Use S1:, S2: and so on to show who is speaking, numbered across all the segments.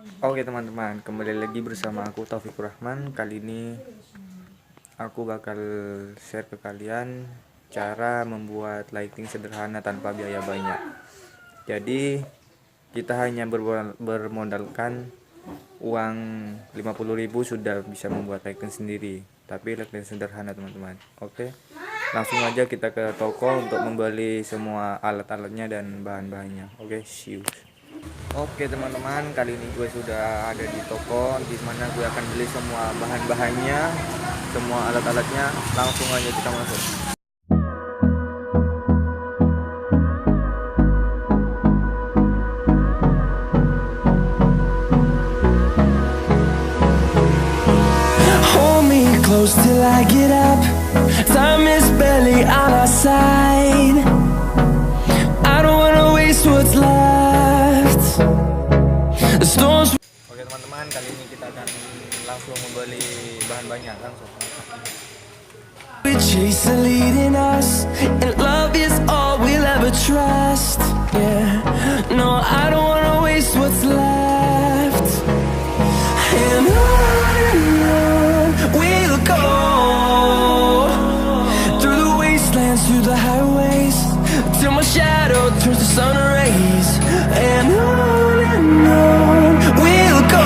S1: Oke teman-teman, kembali lagi bersama aku Taufikur Rahman. Kali ini aku bakal share ke kalian cara membuat lighting sederhana tanpa biaya banyak. Jadi kita hanya bermodalkan uang 50.000 sudah bisa membuat lighting sendiri. Tapi lighting sederhana teman-teman. Oke, langsung aja kita ke toko untuk membeli semua alat-alatnya dan bahan-bahannya. Oke, see you. Oke teman-teman, kali ini gue sudah ada di toko di mana gue akan beli semua bahan-bahannya, semua alat-alatnya. Langsung aja kita masuk.
S2: Hold me close till I get up. Time is barely on our side. I don't wanna waste what's left. The storms.
S1: Oke teman-teman, kali ini kita akan langsung membeli bahan-bahannya langsung.
S2: We chase are leading us, and love is all we'll ever trust. Yeah, no, I don't wanna waste what's left. And on we'll go, through the wastelands, through the highways, till my shadow turns to sun rays. And on we'll go.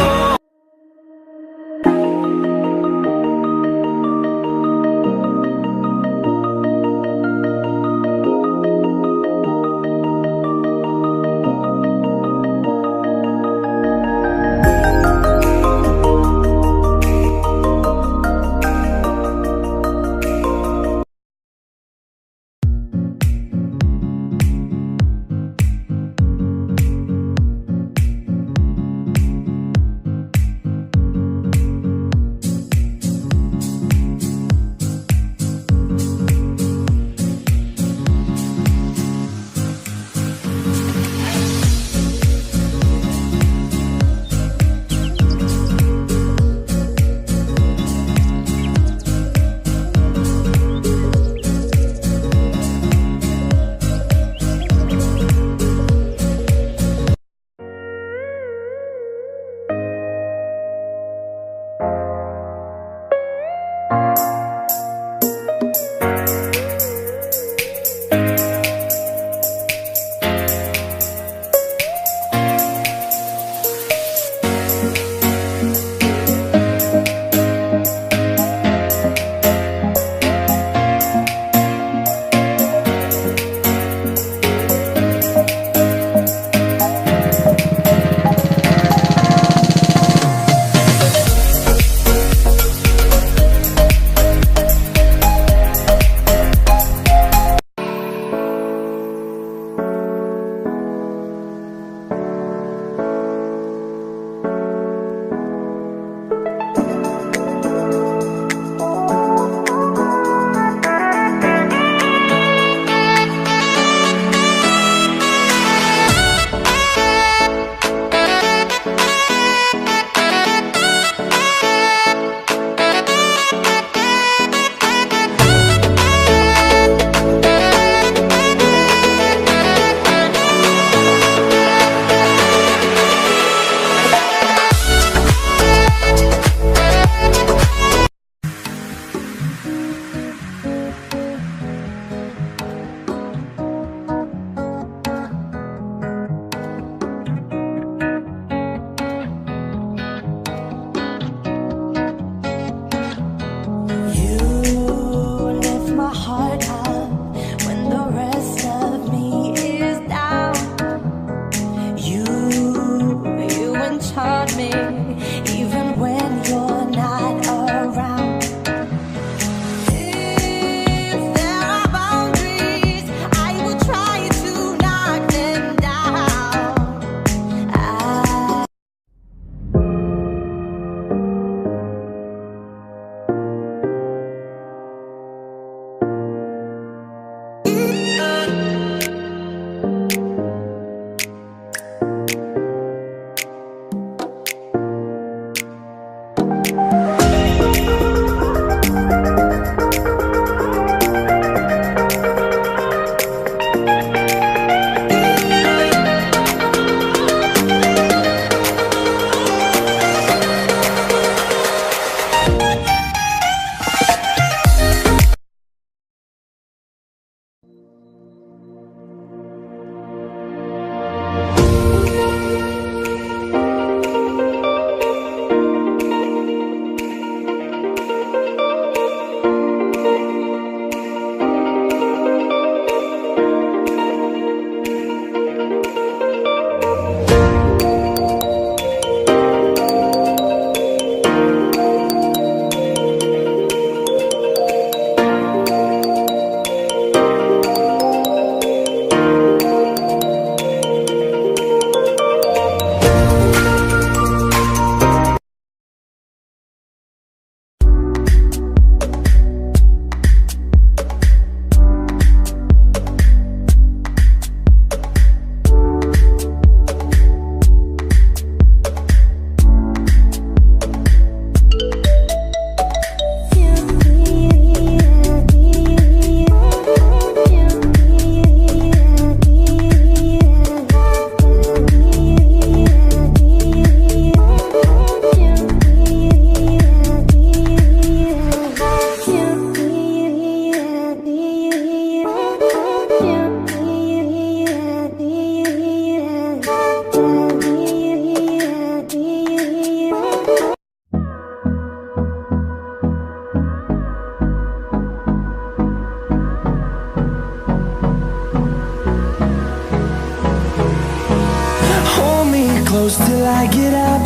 S2: close till I get up.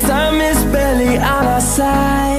S2: Time is barely on our side.